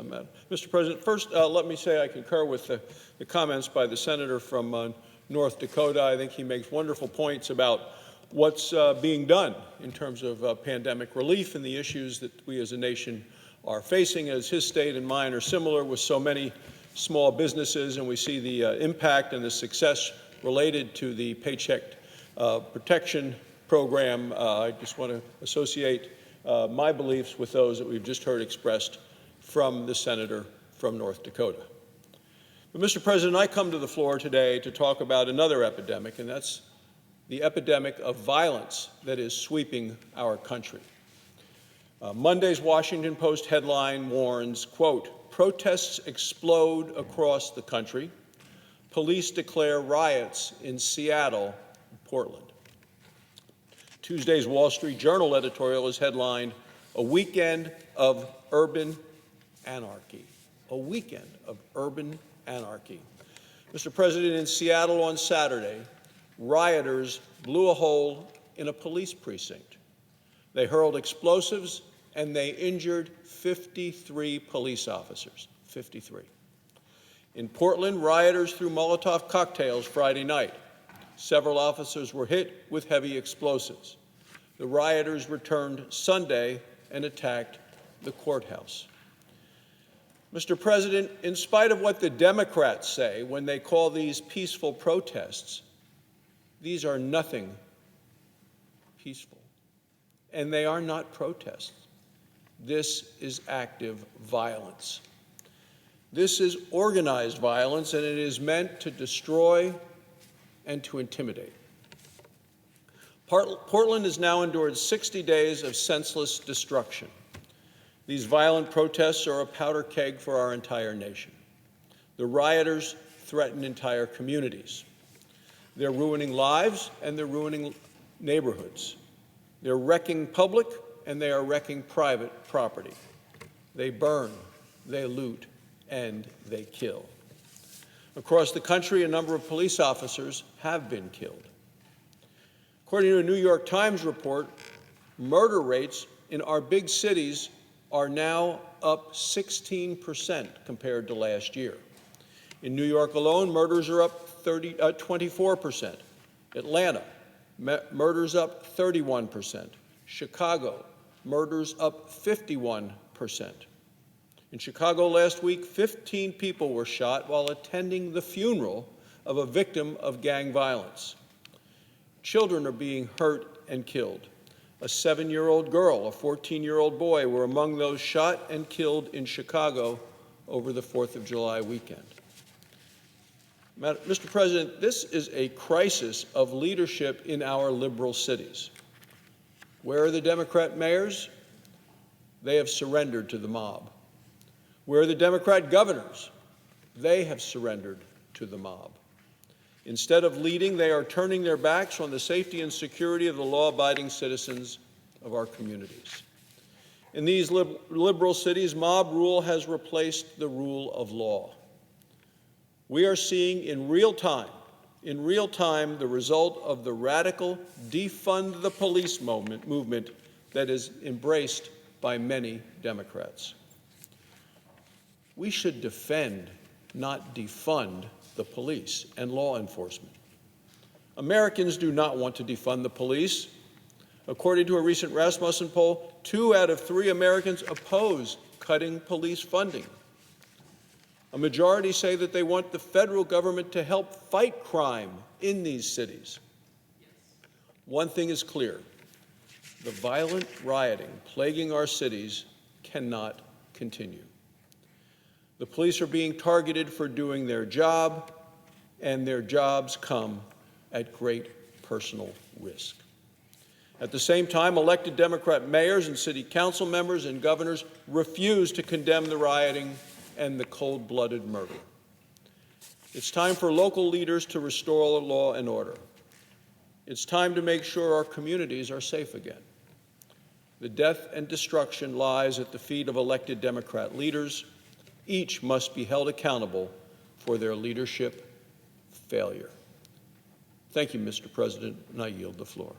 Mr. President, first, let me say I concur with the comments by the senator from North Dakota. I think he makes wonderful points about what's being done in terms of pandemic relief and the issues that we as a nation are facing, as his state and mine are similar with so many small businesses, and we see the impact and the success related to the Paycheck Protection Program. I just want to associate my beliefs with those that we've just heard expressed from the senator from North Dakota. But, Mr. President, I come to the floor today to talk about another epidemic, and that's the epidemic of violence that is sweeping our country. Monday's Washington Post headline warns, quote, "Protests explode across the country. Police declare riots in Seattle and Portland." Tuesday's Wall Street Journal editorial is headlined, "A Weekend of Urban Anarchy." A weekend of urban anarchy. Mr. President, in Seattle on Saturday, rioters blew a hole in a police precinct. They hurled explosives and they injured 53 police officers. 53. In Portland, rioters threw Molotov cocktails Friday night. Several officers were hit with heavy explosives. The rioters returned Sunday and attacked the courthouse. Mr. President, in spite of what the Democrats say when they call these peaceful protests, these are nothing peaceful, and they are not protests. This is active violence. This is organized violence, and it is meant to destroy and to intimidate. Portland has now endured 60 days of senseless destruction. These violent protests are a powder keg for our entire nation. The rioters threaten entire communities. They're ruining lives and they're ruining neighborhoods. They're wrecking public and they are wrecking private property. They burn, they loot, and they kill. Across the country, a number of police officers have been killed. According to a New York Times report, murder rates in our big cities are now up 16% compared to last year. In New York alone, murders are up 24%. Atlanta, murders up 31%. Chicago, murders up 51%. In Chicago last week, 15 people were shot while attending the funeral of a victim of gang violence. Children are being hurt and killed. A 7-year-old girl, a 14-year-old boy were among those shot and killed in Chicago over the 4th of July weekend. Mr. President, this is a crisis of leadership in our liberal cities. Where are the Democrat mayors? They have surrendered to the mob. Where are the Democrat governors? They have surrendered to the mob. Instead of leading, they are turning their backs on the safety and security of the law-abiding citizens of our communities. In these liberal cities, mob rule has replaced the rule of law. We are seeing in real time, the result of the radical defund the police movement that is embraced by many Democrats. We should defend, not defund, the police and law enforcement. Americans do not want to defund the police. According to a recent Rasmussen poll, 2 out of 3 Americans oppose cutting police funding. A majority say that they want the federal government to help fight crime in these cities. One thing is clear: the violent rioting plaguing our cities cannot continue. The police are being targeted for doing their job, and their jobs come at great personal risk. At the same time, elected Democrat mayors and city council members and governors refuse to condemn the rioting and the cold-blooded murder. It's time for local leaders to restore law and order. It's time to make sure our communities are safe again. The death and destruction lies at the feet of elected Democrat leaders. Each must be held accountable for their leadership failure. Thank you, Mr. President, and I yield the floor.